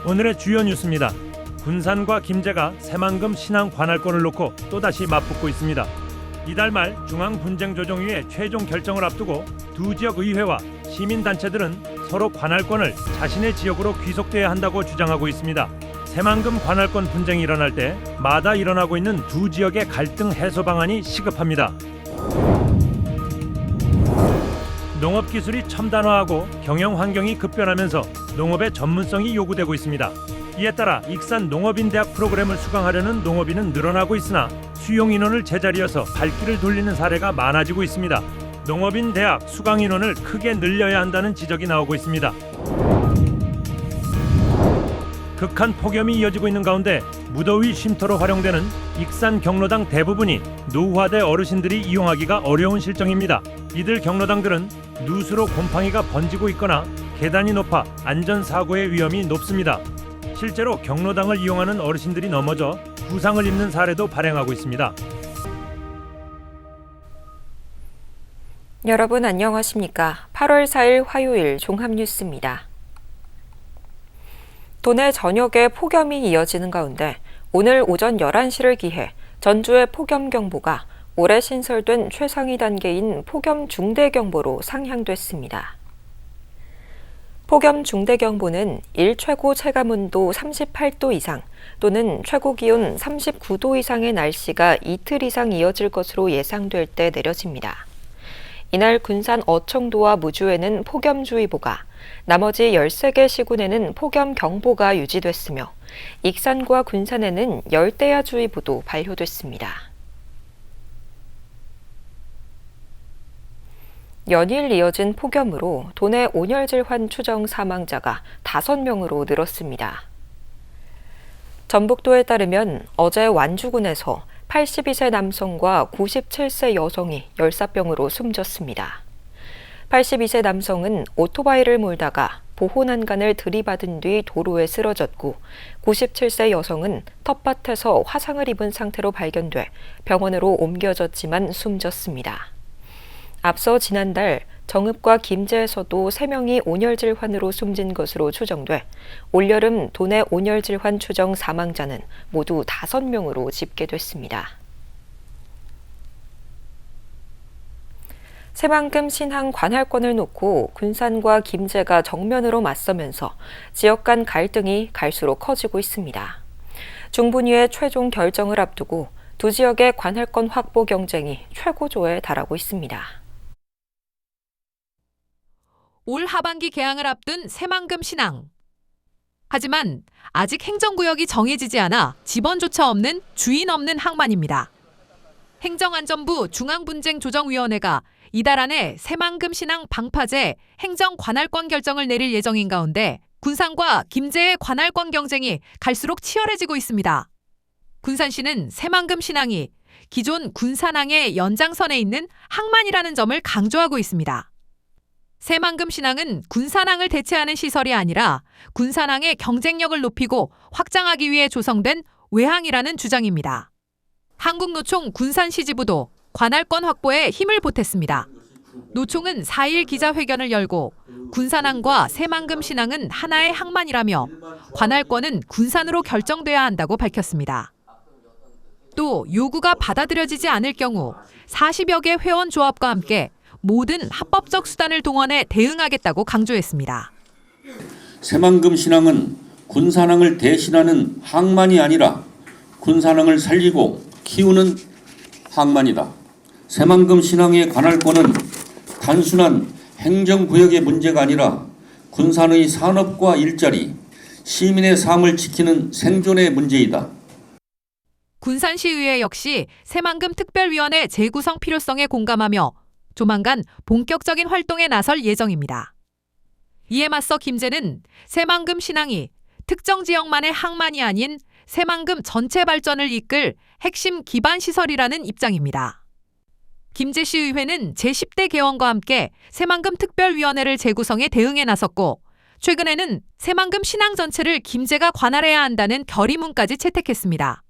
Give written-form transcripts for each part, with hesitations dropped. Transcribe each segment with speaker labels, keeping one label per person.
Speaker 1: 오늘의 주요 뉴스입니다. 군산과 김제가 새만금 신항 관할권을 놓고 또다시 맞붙고 있습니다. 이달 말 중앙분쟁조정위의 최종 결정을 앞두고 두 지역 의회와 시민단체들은 서로 관할권을 자신의 지역으로 귀속돼야 한다고 주장하고 있습니다. 새만금 관할권 분쟁이 일어날 때 마다 일어나고 있는 두 지역의 갈등 해소 방안이 시급합니다. 농업 기술이 첨단화하고 경영 환경이 급변하면서 농업의 전문성이 요구되고 있습니다. 이에 따라 익산 농업인 대학 프로그램을 수강하려는 농업인은 늘어나고 있으나 수용 인원을 제자리여서 발길을 돌리는 사례가 많아지고 있습니다. 농업인 대학 수강 인원을 크게 늘려야 한다는 지적이 나오고 있습니다. 극한 폭염이 이어지고 있는 가운데 무더위 쉼터로 활용되는 익산 경로당 대부분이 노후화돼 어르신들이 이용하기가 어려운 실정입니다. 이들 경로당들은 누수로 곰팡이가 번지고 있거나 계단이 높아 안전사고의 위험이 높습니다. 실제로 경로당을 이용하는 어르신들이 넘어져 부상을 입는 사례도 발생하고 있습니다.
Speaker 2: 여러분 안녕하십니까? 8월 4일 화요일 종합뉴스입니다. 도내 전역에 폭염이 이어지는 가운데 오늘 오전 11시를 기해 전주의 폭염경보가 올해 신설된 최상위 단계인 폭염 중대경보로 상향됐습니다. 폭염 중대경보는 일최고 체감온도 38도 이상 또는 최고기온 39도 이상의 날씨가 이틀 이상 이어질 것으로 예상될 때 내려집니다. 이날 군산 어청도와 무주에는 폭염주의보가, 나머지 13개 시군에는 폭염경보가 유지됐으며 익산과 군산에는 열대야주의보도 발효됐습니다. 연일 이어진 폭염으로 도내 온열질환 추정 사망자가 5명으로 늘었습니다. 전북도에 따르면 어제 완주군에서 82세 남성과 97세 여성이 열사병으로 숨졌습니다. 82세 남성은 오토바이를 몰다가 보호난간을 들이받은 뒤 도로에 쓰러졌고 97세 여성은 텃밭에서 화상을 입은 상태로 발견돼 병원으로 옮겨졌지만 숨졌습니다. 앞서 지난달 정읍과 김제에서도 3명이 온열질환으로 숨진 것으로 추정돼 올여름 도내 온열질환 추정 사망자는 모두 5명으로 집계됐습니다. 새만금 신항 관할권을 놓고 군산과 김제가 정면으로 맞서면서 지역 간 갈등이 갈수록 커지고 있습니다. 중분위의 최종 결정을 앞두고 두 지역의 관할권 확보 경쟁이 최고조에 달하고 있습니다.
Speaker 3: 올 하반기 개항을 앞둔 새만금 신항. 하지만 아직 행정구역이 정해지지 않아 지번조차 없는 주인 없는 항만입니다. 행정안전부 중앙분쟁조정위원회가 이달 안에 새만금 신항 방파제 행정관할권 결정을 내릴 예정인 가운데 군산과 김제의 관할권 경쟁이 갈수록 치열해지고 있습니다. 군산시는 새만금 신항이 기존 군산항의 연장선에 있는 항만이라는 점을 강조하고 있습니다. 새만금 신항은 군산항을 대체하는 시설이 아니라 군산항의 경쟁력을 높이고 확장하기 위해 조성된 외항이라는 주장입니다. 한국노총 군산시지부도 관할권 확보에 힘을 보탰습니다. 노총은 4일 기자회견을 열고 군산항과 새만금 신항은 하나의 항만이라며 관할권은 군산으로 결정돼야 한다고 밝혔습니다. 또 요구가 받아들여지지 않을 경우 40여 개 회원조합과 함께 모든 합법적 수단을 동원해 대응하겠다고 강조했습니다.
Speaker 4: 새만금 신항은 군산항을 대신하는 항만이 아니라 군산항을 살리고 키우는 항만이다. 새만금 신항의 관할권은 단순한 행정구역의 문제가 아니라 군산의 산업과 일자리, 시민의 삶을 지키는 생존의 문제이다.
Speaker 3: 군산시의회 역시 새만금 특별위원회 재구성 필요성에 공감하며 조만간 본격적인 활동에 나설 예정입니다. 이에 맞서 김제는 새만금 신항이 특정 지역만의 항만이 아닌 새만금 전체 발전을 이끌 핵심 기반 시설이라는 입장입니다. 김제시의회는 제10대 개원과 함께 새만금 특별위원회를 재구성해 대응에 나섰고 최근에는 새만금 신항 전체를 김제가 관할해야 한다는 결의문까지 채택했습니다.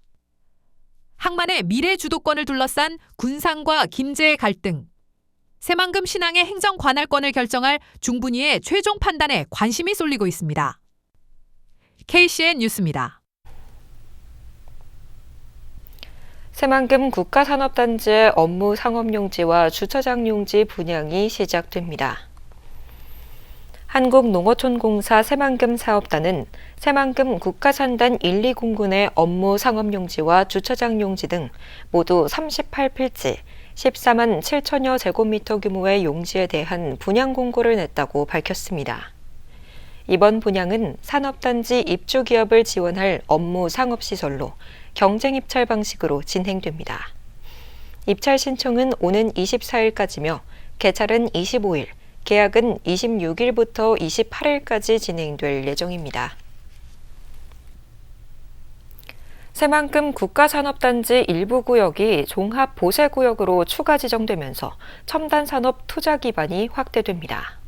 Speaker 3: 항만의 미래 주도권을 둘러싼 군산과 김제의 갈등, 새만금 신항의 행정 관할권을 결정할 중분위의 최종 판단에 관심이 쏠리고 있습니다. KCN 뉴스입니다.
Speaker 2: 새만금 국가산업단지의 업무 상업용지와 주차장용지 분양이 시작됩니다. 한국농어촌공사 새만금 사업단은 새만금 국가산단 1, 2공군의 업무 상업용지와 주차장용지 등 모두 38필지 14만 7천여 제곱미터 규모의 용지에 대한 분양 공고를 냈다고 밝혔습니다. 이번 분양은 산업단지 입주기업을 지원할 업무 상업시설로 경쟁 입찰 방식으로 진행됩니다. 입찰 신청은 오는 24일까지며 개찰은 25일, 계약은 26일부터 28일까지 진행될 예정입니다. 새만금 국가산업단지 일부 구역이 종합보세구역으로 추가 지정되면서 첨단산업 투자 기반이 확대됩니다.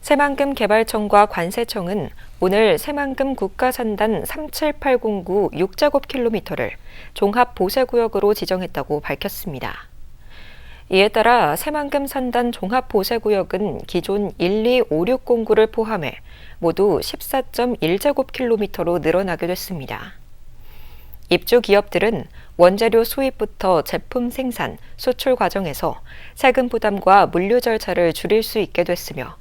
Speaker 2: 새만금 개발청과 관세청은 오늘 새만금 국가산단 37809 6제곱킬로미터를 종합보세구역으로 지정했다고 밝혔습니다. 이에 따라 새만금 산단 종합보세구역은 기존 12560구를 포함해 모두 14.1제곱킬로미터로 늘어나게 됐습니다. 입주 기업들은 원재료 수입부터 제품 생산, 수출 과정에서 세금 부담과 물류 절차를 줄일 수 있게 됐으며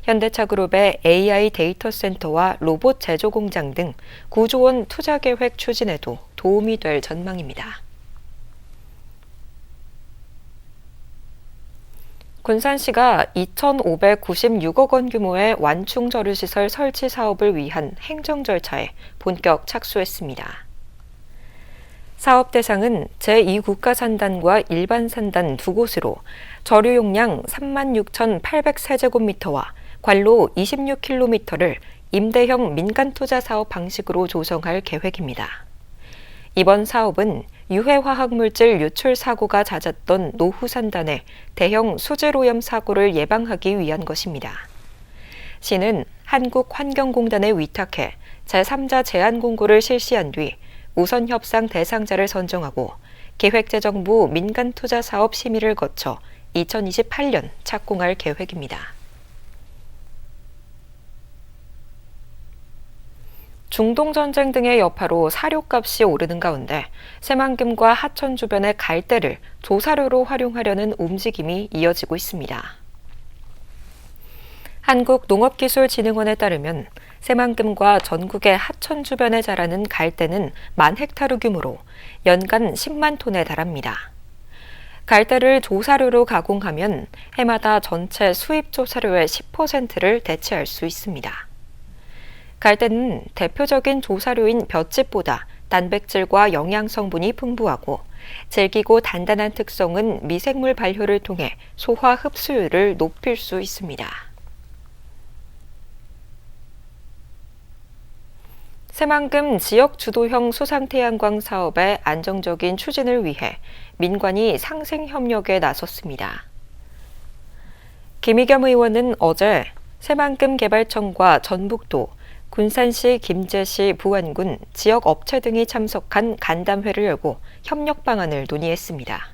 Speaker 2: 현대차그룹의 AI 데이터 센터와 로봇 제조 공장 등 9조 원 투자 계획 추진에도 도움이 될 전망입니다. 군산시가 2,596억 원 규모의 완충 저류시설 설치 사업을 위한 행정 절차에 본격 착수했습니다. 사업 대상은 제2국가산단과 일반산단 두 곳으로 저류 용량 36,800세제곱미터와 관로 26km를 임대형 민간투자 사업 방식으로 조성할 계획입니다. 이번 사업은 유해화학물질 유출 사고가 잦았던 노후산단의 대형 수질오염 사고를 예방하기 위한 것입니다. 시는 한국환경공단에 위탁해 제3자 제안 공고를 실시한 뒤 우선 협상 대상자를 선정하고 계획재정부 민간투자사업 심의를 거쳐 2028년 착공할 계획입니다. 중동전쟁 등의 여파로 사료값이 오르는 가운데 새만금과 하천 주변의 갈대를 조사료로 활용하려는 움직임이 이어지고 있습니다. 한국농업기술진흥원에 따르면 새만금과 전국의 하천 주변에 자라는 갈대는 10,000헥타르 규모로 연간 10만 톤에 달합니다. 갈대를 조사료로 가공하면 해마다 전체 수입 조사료의 10%를 대체할 수 있습니다. 갈대는 대표적인 조사료인 볏짚보다 단백질과 영양 성분이 풍부하고 질기고 단단한 특성은 미생물 발효를 통해 소화 흡수율을 높일 수 있습니다. 새만금 지역 주도형 수상태양광 사업의 안정적인 추진을 위해 민관이 상생협력에 나섰습니다. 김의겸 의원은 어제 새만금 개발청과 전북도, 군산시, 김제시, 부안군, 지역 업체 등이 참석한 간담회를 열고 협력 방안을 논의했습니다.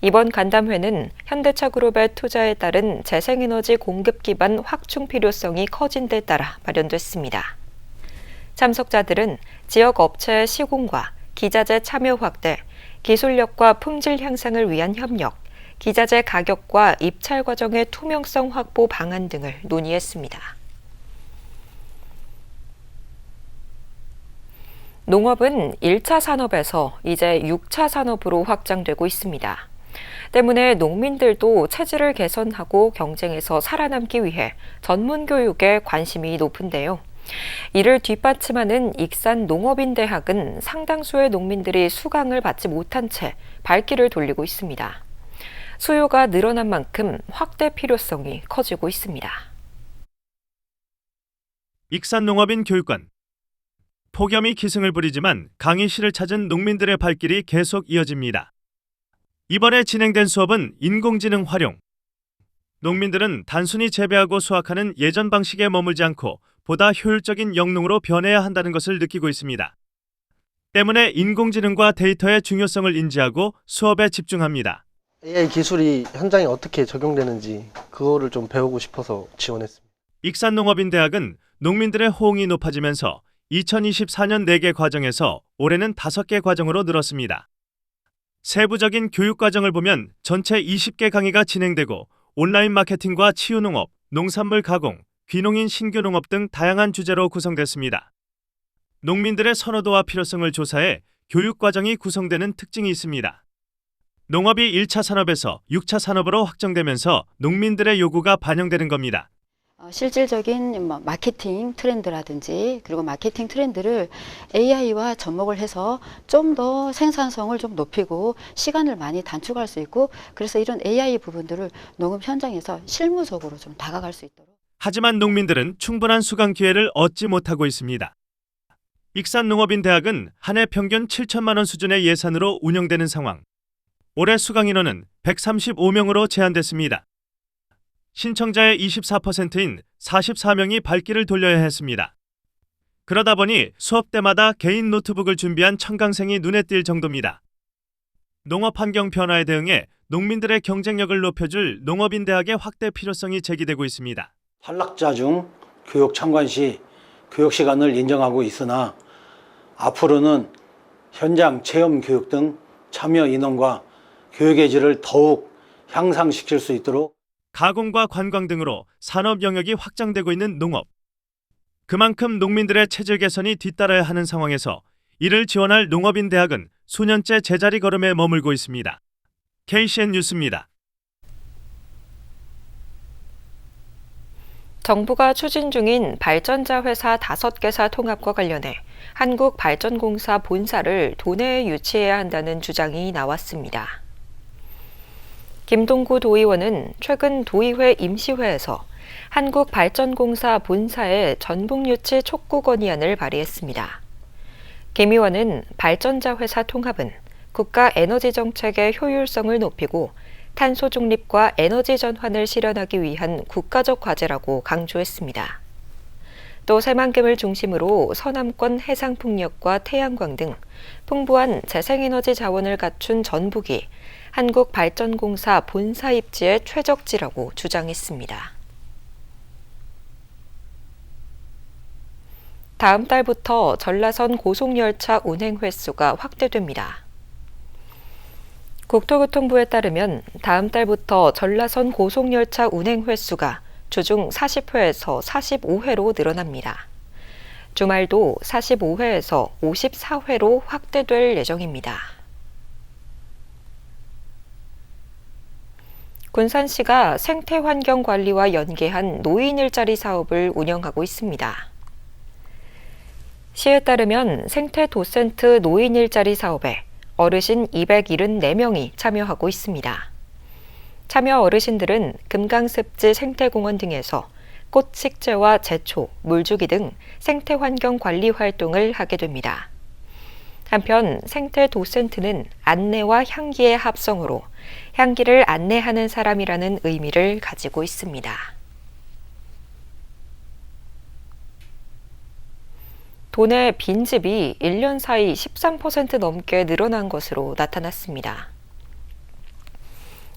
Speaker 2: 이번 간담회는 현대차그룹의 투자에 따른 재생에너지 공급 기반 확충 필요성이 커진 데 따라 마련됐습니다. 참석자들은 지역 업체의 시공과 기자재 참여 확대, 기술력과 품질 향상을 위한 협력, 기자재 가격과 입찰 과정의 투명성 확보 방안 등을 논의했습니다. 농업은 1차 산업에서 이제 6차 산업으로 확장되고 있습니다. 때문에 농민들도 체질을 개선하고 경쟁에서 살아남기 위해 전문 교육에 관심이 높은데요. 이를 뒷받침하는 익산농업인대학은 상당수의 농민들이 수강을 받지 못한 채 발길을 돌리고 있습니다. 수요가 늘어난 만큼 확대 필요성이 커지고 있습니다.
Speaker 1: 익산농업인 교육관. 폭염이 기승을 부리지만 강의실을 찾은 농민들의 발길이 계속 이어집니다. 이번에 진행된 수업은 인공지능 활용. 농민들은 단순히 재배하고 수확하는 예전 방식에 머물지 않고 보다 효율적인 영농으로 변해야 한다는 것을 느끼고 있습니다. 때문에 인공지능과 데이터의 중요성을 인지하고 수업에 집중합니다.
Speaker 5: AI 기술이 현장에 어떻게 적용되는지 그거를 좀 배우고 싶어서 지원했습니다.
Speaker 1: 익산농업인대학은
Speaker 6: 농민들의 호응이 높아지면서 2024년 4개 과정에서 올해는 5개 과정으로 늘었습니다. 세부적인 교육 과정을 보면 전체 20개 강의가 진행되고 온라인 마케팅과 치유농업, 농산물 가공, 귀농인 신규 농업 등 다양한 주제로 구성됐습니다. 농민들의 선호도와 필요성을 조사해 교육 과정이 구성되는 특징이 있습니다. 농업이 1차 산업에서 6차 산업으로 확정되면서 농민들의 요구가 반영되는 겁니다.
Speaker 7: 실질적인 마케팅 트렌드라든지 그리고 마케팅 트렌드를 AI와 접목을 해서 좀 더 생산성을 좀 높이고 시간을 많이 단축할 수 있고 그래서 이런 AI 부분들을 농업 현장에서 실무적으로 좀 다가갈 수 있도록.
Speaker 6: 하지만 농민들은 충분한 수강 기회를 얻지 못하고 있습니다. 익산농업인대학은 한 해 평균 7천만 원 수준의 예산으로 운영되는 상황. 올해 수강 인원은 135명으로 제한됐습니다. 신청자의 24%인 44명이 발길을 돌려야 했습니다. 그러다 보니 수업 때마다 개인 노트북을 준비한 청강생이 눈에 띌 정도입니다. 농업 환경 변화에 대응해 농민들의 경쟁력을 높여줄 농업인대학의 확대 필요성이 제기되고 있습니다.
Speaker 8: 탈락자 중 교육 참관 시 교육 시간을 인정하고 있으나 앞으로는 현장 체험 교육 등 참여 인원과 교육의 질을 더욱 향상시킬 수 있도록
Speaker 6: 가공과 관광 등으로 산업 영역이 확장되고 있는 농업. 그만큼 농민들의 체질 개선이 뒤따라야 하는 상황에서 이를 지원할 농업인대학은 수년째 제자리 걸음에 머물고 있습니다. KCN 뉴스입니다.
Speaker 2: 정부가 추진 중인 발전자 회사 5개사 통합과 관련해 한국발전공사 본사를 도내에 유치해야 한다는 주장이 나왔습니다. 김동구 도의원은 최근 도의회 임시회에서 한국발전공사 본사의 전북 유치 촉구 건의안을 발의했습니다. 김 의원은 발전자 회사 통합은 국가 에너지 정책의 효율성을 높이고 탄소 중립과 에너지 전환을 실현하기 위한 국가적 과제라고 강조했습니다. 또 새만금을 중심으로 서남권 해상풍력과 태양광 등 풍부한 재생에너지 자원을 갖춘 전북이 한국발전공사 본사 입지의 최적지라고 주장했습니다. 다음 달부터 전라선 고속열차 운행 횟수가 확대됩니다. 국토교통부에 따르면 다음 달부터 전라선 고속열차 운행 횟수가 주중 40회에서 45회로 늘어납니다. 주말도 45회에서 54회로 확대될 예정입니다. 군산시가 생태환경관리와 연계한 노인 일자리 사업을 운영하고 있습니다. 시에 따르면 생태도센트 노인 일자리 사업에 어르신 274명이 참여하고 있습니다. 참여 어르신들은 금강습지 생태공원 등에서 꽃 식재와 제초, 물주기 등 생태환경 관리 활동을 하게 됩니다. 한편 생태도센트는 안내와 향기의 합성어로 향기를 안내하는 사람이라는 의미를 가지고 있습니다. 도내 빈집이 1년 사이 13% 넘게 늘어난 것으로 나타났습니다.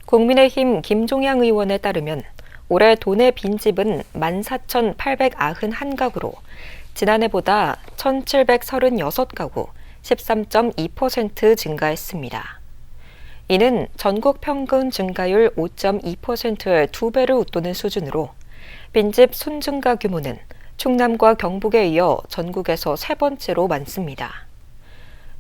Speaker 2: 국민의힘 김종양 의원에 따르면 올해 도내 빈집은 14,891가구로 지난해보다 1,736가구, 13.2% 증가했습니다. 이는 전국 평균 증가율 5.2%의 2배를 웃도는 수준으로 빈집 순증가 규모는 충남과 경북에 이어 전국에서 3번째로 많습니다.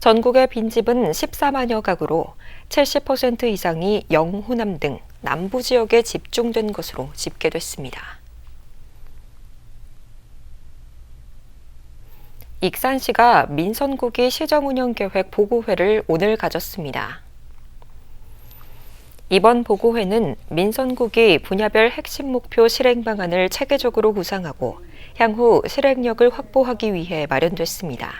Speaker 2: 전국의 빈집은 14만여 가구로 70% 이상이 영호남 등 남부 지역에 집중된 것으로 집계됐습니다. 익산시가 민선구기 시정운영계획 보고회를 오늘 가졌습니다. 이번 보고회는 민선구기 분야별 핵심 목표 실행 방안을 체계적으로 구상하고 향후 실행력을 확보하기 위해 마련됐습니다.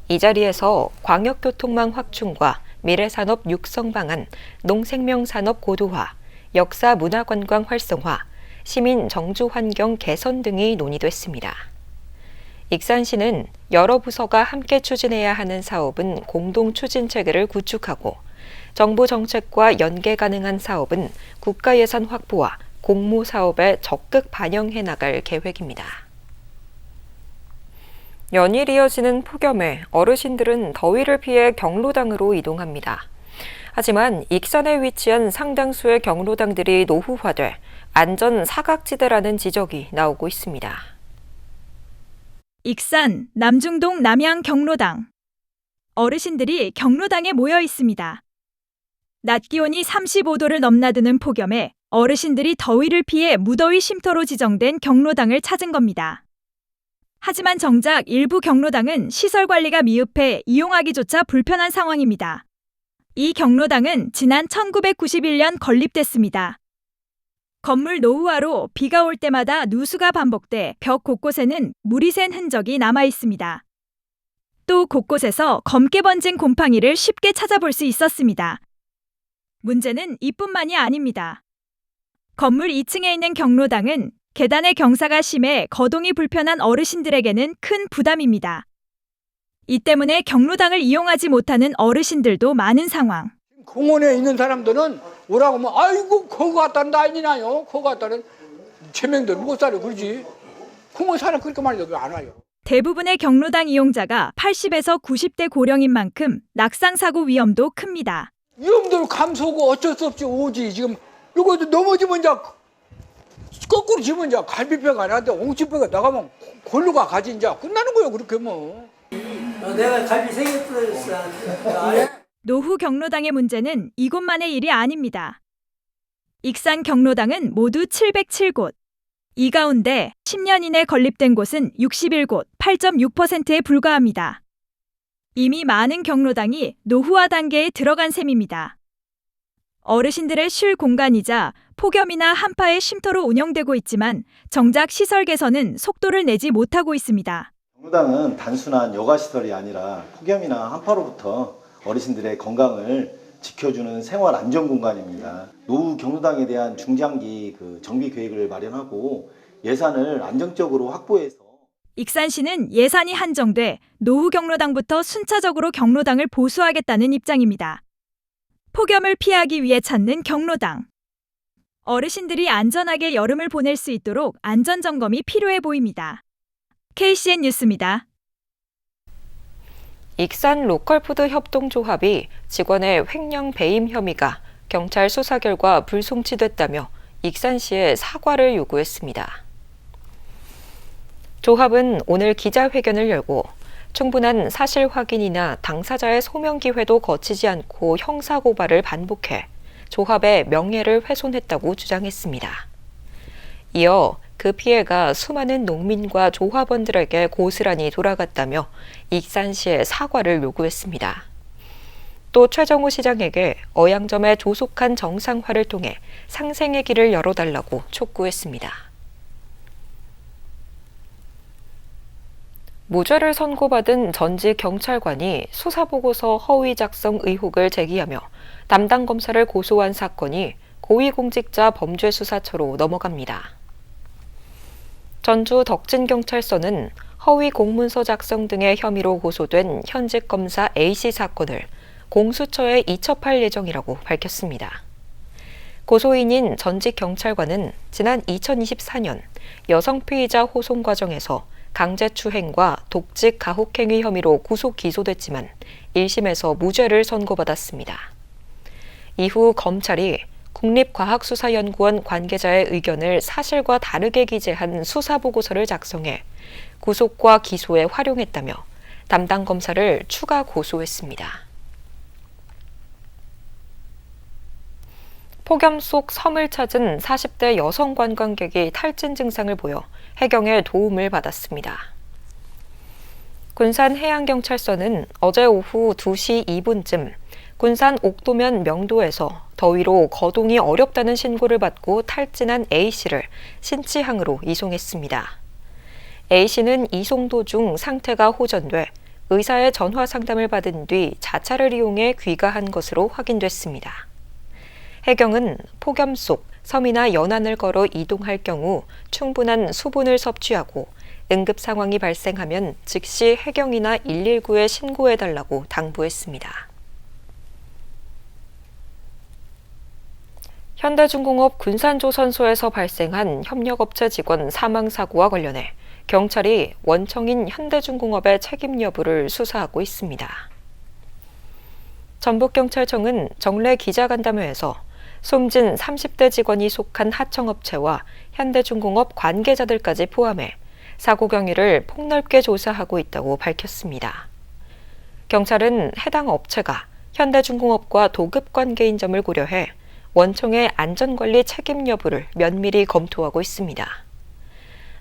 Speaker 2: 이 자리에서 광역교통망 확충과 미래산업 육성 방안, 농생명산업 고도화, 역사 문화관광 활성화, 시민 정주 환경 개선 등이 논의됐습니다. 익산시는 여러 부서가 함께 추진해야 하는 사업은 공동 추진 체계를 구축하고 정부 정책과 연계 가능한 사업은 국가 예산 확보와 공모 사업에 적극 반영해 나갈 계획입니다. 연일 이어지는 폭염에 어르신들은 더위를 피해 경로당으로 이동합니다. 하지만 익산에 위치한 상당수의 경로당들이 노후화돼 안전 사각지대라는 지적이 나오고 있습니다.
Speaker 9: 익산 남중동 남양 경로당. 어르신들이 경로당에 모여 있습니다. 낮 기온이 35도를 넘나드는 폭염에 어르신들이 더위를 피해 무더위 쉼터로 지정된 경로당을 찾은 겁니다. 하지만 정작 일부 경로당은 시설 관리가 미흡해 이용하기조차 불편한 상황입니다. 이 경로당은 지난 1991년 건립됐습니다. 건물 노후화로 비가 올 때마다 누수가 반복돼 벽 곳곳에는 물이 샌 흔적이 남아 있습니다. 또 곳곳에서 검게 번진 곰팡이를 쉽게 찾아볼 수 있었습니다. 문제는 이뿐만이 아닙니다. 건물 2층에 있는 경로당은 계단의 경사가 심해 거동이 불편한 어르신들에게는 큰 부담입니다. 이 때문에 경로당을 이용하지 못하는 어르신들도 많은 상황.
Speaker 10: 공원에 있는 사람들은 오라고 하면 아이고 거기 갔다는 난리나요. 거기 갔다는 제명들 못 살아 그러지. 공원 사람 그렇게 많이 여기 안 와요.
Speaker 9: 대부분의 경로당 이용자가 80에서 90대 고령인 만큼 낙상사고 위험도 큽니다.
Speaker 10: 위험들 감소고 어쩔 수 없이 오지. 지금 이것도 넘어지면 이제 거꾸로 지면 이제 갈비뼈가 나한테 옹치뼈가 나가면 골로가 가지 이제 끝나는 거예요. 그렇게 뭐.
Speaker 11: 내가 갈비 3개 부러졌어.
Speaker 9: 노후 경로당의 문제는 이곳만의 일이 아닙니다. 익산 경로당은 모두 707곳. 이 가운데 10년 이내 건립된 곳은 61곳, 8.6%에 불과합니다. 이미 많은 경로당이 노후화 단계에 들어간 셈입니다. 어르신들의 쉴 공간이자 폭염이나 한파의 쉼터로 운영되고 있지만 정작 시설 개선은 속도를 내지 못하고 있습니다.
Speaker 12: 경로당은 단순한 여가시설이 아니라 폭염이나 한파로부터 어르신들의 건강을 지켜주는 생활 안전 공간입니다. 노후 경로당에 대한 중장기 정비 계획을 마련하고 예산을 안정적으로 확보해서
Speaker 9: 익산시는 예산이 한정돼 노후 경로당부터 순차적으로 경로당을 보수하겠다는 입장입니다. 폭염을 피하기 위해 찾는 경로당. 어르신들이 안전하게 여름을 보낼 수 있도록 안전점검이 필요해 보입니다. KCN 뉴스입니다.
Speaker 2: 익산 로컬푸드 협동조합이 직원의 횡령 배임 혐의가 경찰 수사 결과 불송치됐다며 익산시에 사과를 요구했습니다. 조합은 오늘 기자회견을 열고 충분한 사실 확인이나 당사자의 소명 기회도 거치지 않고 형사고발을 반복해 조합의 명예를 훼손했다고 주장했습니다. 이어 그 피해가 수많은 농민과 조합원들에게 고스란히 돌아갔다며 익산시에 사과를 요구했습니다. 또 최정우 시장에게 어양점의 조속한 정상화를 통해 상생의 길을 열어달라고 촉구했습니다. 무죄를 선고받은 전직 경찰관이 수사보고서 허위 작성 의혹을 제기하며 담당 검사를 고소한 사건이 고위공직자 범죄수사처로 넘어갑니다. 전주 덕진경찰서는 허위 공문서 작성 등의 혐의로 고소된 현직 검사 A씨 사건을 공수처에 이첩할 예정이라고 밝혔습니다. 고소인인 전직 경찰관은 지난 2024년 여성 피의자 호송 과정에서 강제추행과 독직 가혹행위 혐의로 구속 기소됐지만 1심에서 무죄를 선고받았습니다. 이후 검찰이 국립과학수사연구원 관계자의 의견을 사실과 다르게 기재한 수사보고서를 작성해 구속과 기소에 활용했다며 담당 검사를 추가 고소했습니다. 폭염 속 섬을 찾은 40대 여성 관광객이 탈진 증상을 보여 해경의 도움을 받았습니다. 군산해양경찰서는 어제 오후 2시 2분쯤 군산 옥도면 명도에서 더위로 거동이 어렵다는 신고를 받고 탈진한 A씨를 신치항으로 이송했습니다. A씨는 이송 도중 상태가 호전돼 의사의 전화 상담을 받은 뒤 자차를 이용해 귀가한 것으로 확인됐습니다. 해경은 폭염 속 섬이나 연안을 걸어 이동할 경우 충분한 수분을 섭취하고 응급 상황이 발생하면 즉시 해경이나 119에 신고해달라고 당부했습니다. 현대중공업 군산조선소에서 발생한 협력업체 직원 사망사고와 관련해 경찰이 원청인 현대중공업의 책임 여부를 수사하고 있습니다. 전북경찰청은 정례 기자간담회에서 숨진 30대 직원이 속한 하청업체와 현대중공업 관계자들까지 포함해 사고 경위를 폭넓게 조사하고 있다고 밝혔습니다. 경찰은 해당 업체가 현대중공업과 도급 관계인 점을 고려해 원청의 안전관리 책임 여부를 면밀히 검토하고 있습니다.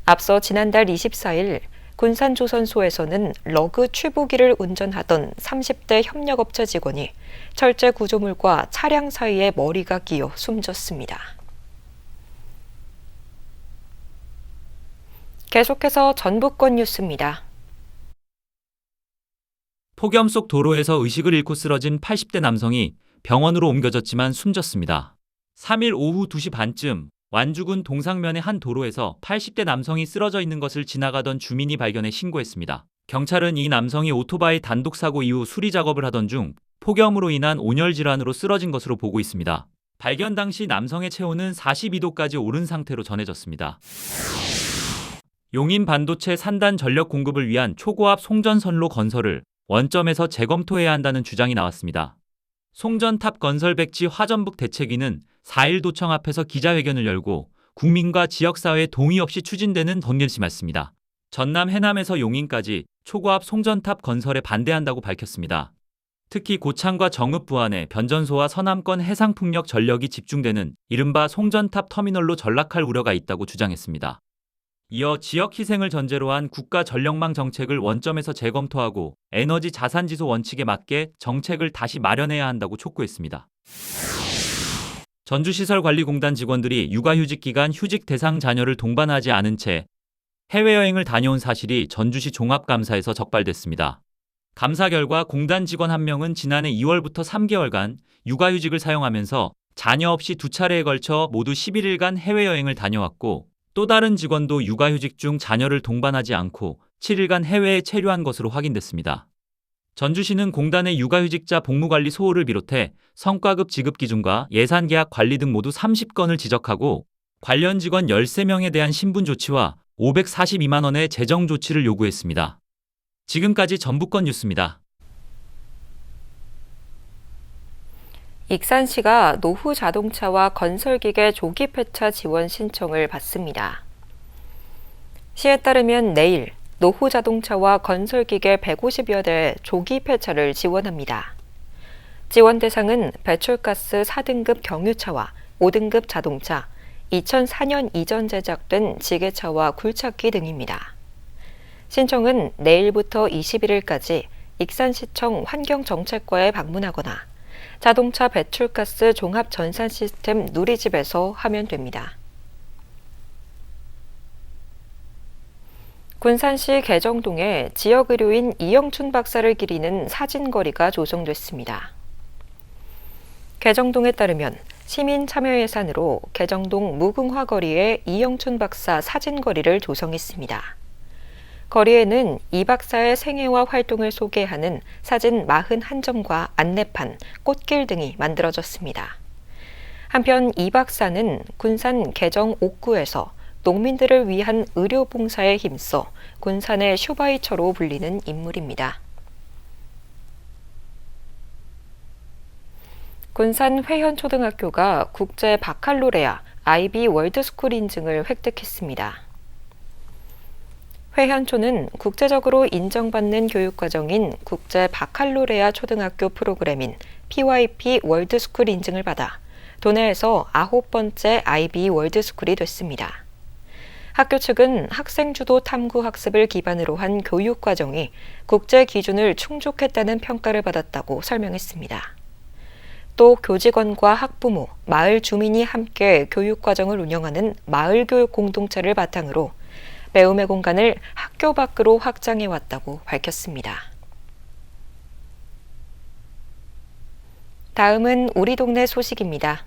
Speaker 2: 앞서 지난달 24일 군산조선소에서는 러그 취부기를 운전하던 30대 협력업체 직원이 철제 구조물과 차량 사이에 머리가 끼어 숨졌습니다. 계속해서 전북권 뉴스입니다.
Speaker 13: 폭염 속 도로에서 의식을 잃고 쓰러진 80대 남성이 병원으로 옮겨졌지만 숨졌습니다. 3일 오후 2시 반쯤 완주군 동상면의 한 도로에서 80대 남성이 쓰러져 있는 것을 지나가던 주민이 발견해 신고했습니다. 경찰은 이 남성이 오토바이 단독 사고 이후 수리 작업을 하던 중 폭염으로 인한 온열 질환으로 쓰러진 것으로 보고 있습니다. 발견 당시 남성의 체온은 42도까지 오른 상태로 전해졌습니다. 용인 반도체 산단 전력 공급을 위한 초고압 송전선로 건설을 원점에서 재검토해야 한다는 주장이 나왔습니다. 송전탑 건설 백지 화전북 대책위는 4일 도청 앞에서 기자회견을 열고 국민과 지역사회의 동의 없이 추진되는 던 결심했습니다. 전남 해남에서 용인까지 초고압 송전탑 건설에 반대한다고 밝혔습니다. 특히 고창과 정읍 부안에 변전소와 서남권 해상풍력 전력이 집중되는 이른바 송전탑 터미널로 전락할 우려가 있다고 주장했습니다. 이어 지역 희생을 전제로 한 국가 전력망 정책을 원점에서 재검토하고 에너지 자산지수 원칙에 맞게 정책을 다시 마련해야 한다고 촉구했습니다. 전주시설관리공단 직원들이 육아휴직 기간 휴직 대상 자녀를 동반하지 않은 채 해외여행을 다녀온 사실이 전주시 종합감사에서 적발됐습니다. 감사 결과 공단 직원 1명은 지난해 2월부터 3개월간 육아휴직을 사용하면서 자녀 없이 2차례에 걸쳐 모두 11일간 해외여행을 다녀왔고 또 다른 직원도 육아휴직 중 자녀를 동반하지 않고 7일간 해외에 체류한 것으로 확인됐습니다. 전주시는 공단의 육아휴직자 복무관리 소홀을 비롯해 성과급 지급 기준과 예산계약 관리 등 모두 30건을 지적하고 관련 직원 13명에 대한 신분 조치와 542만 원의 재정 조치를 요구했습니다. 지금까지 전북권 뉴스입니다.
Speaker 2: 익산시가 노후 자동차와 건설기계 조기 폐차 지원 신청을 받습니다. 시에 따르면 내일 노후 자동차와 건설기계 150여 대 조기 폐차를 지원합니다. 지원 대상은 배출가스 4등급 경유차와 5등급 자동차, 2004년 이전 제작된 지게차와 굴착기 등입니다. 신청은 내일부터 21일까지 익산시청 환경정책과에 방문하거나 자동차 배출가스 종합전산 시스템 누리집에서 하면 됩니다. 군산시 개정동에 지역의료인 이영춘 박사를 기리는 사진거리가 조성됐습니다. 개정동에 따르면 시민 참여 예산으로 개정동 무궁화거리에 이영춘 박사 사진거리를 조성했습니다. 거리에는 이 박사의 생애와 활동을 소개하는 사진 41점과 안내판, 꽃길 등이 만들어졌습니다. 한편 이 박사는 군산 개정 옥구에서 농민들을 위한 의료봉사에 힘써 군산의 슈바이처로 불리는 인물입니다. 군산 회현초등학교가 국제 바칼로레아 IB 월드스쿨 인증을 획득했습니다. 회현초는 국제적으로 인정받는 교육과정인 국제 바칼로레아 초등학교 프로그램인 PYP 월드스쿨 인증을 받아 도내에서 9번째 IB 월드스쿨이 됐습니다. 학교 측은 학생 주도 탐구 학습을 기반으로 한 교육과정이 국제 기준을 충족했다는 평가를 받았다고 설명했습니다. 또 교직원과 학부모, 마을 주민이 함께 교육과정을 운영하는 마을교육 공동체를 바탕으로 배움의 공간을 학교 밖으로 확장해왔다고 밝혔습니다. 다음은 우리 동네 소식입니다.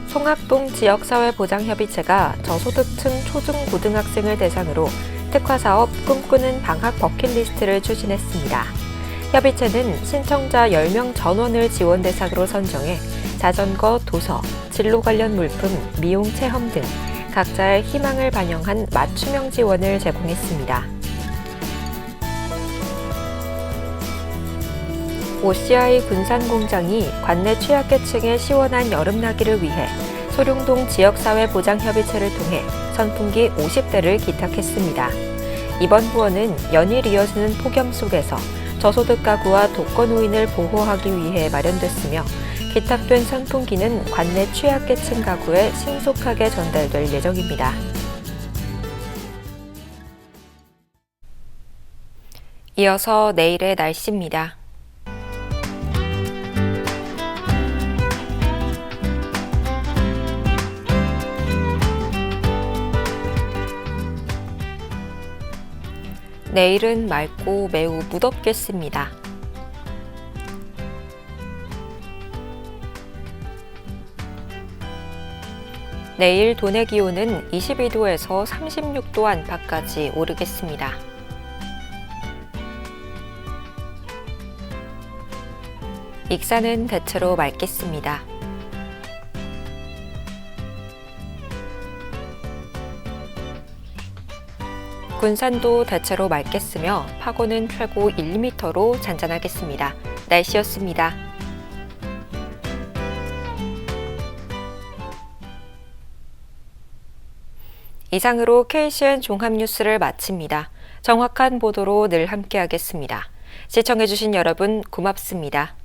Speaker 2: 송악동 지역사회보장협의체가 저소득층 초중고등학생을 대상으로 특화사업 꿈꾸는 방학 버킷리스트를 추진했습니다. 협의체는 신청자 10명 전원을 지원 대상으로 선정해 자전거, 도서, 진로 관련 물품, 미용 체험 등 각자의 희망을 반영한 맞춤형 지원을 제공했습니다. OCI 군산공장이 관내 취약계층의 시원한 여름나기를 위해 소룡동 지역사회보장협의체를 통해 선풍기 50대를 기탁했습니다. 이번 후원은 연일 이어지는 폭염 속에서 저소득 가구와 독거노인을 보호하기 위해 마련됐으며 기탁된 선풍기는 관내 취약계층 가구에 신속하게 전달될 예정입니다. 이어서 내일의 날씨입니다. 내일은 맑고 매우 무덥겠습니다. 내일 도내 기온은 22도에서 36도 안팎까지 오르겠습니다. 익산은 대체로 맑겠습니다. 군산도 대체로 맑겠으며 파고는 최고 1m로 잔잔하겠습니다. 날씨였습니다. 이상으로 KCN 종합뉴스를 마칩니다. 정확한 보도로 늘 함께하겠습니다. 시청해주신 여러분 고맙습니다.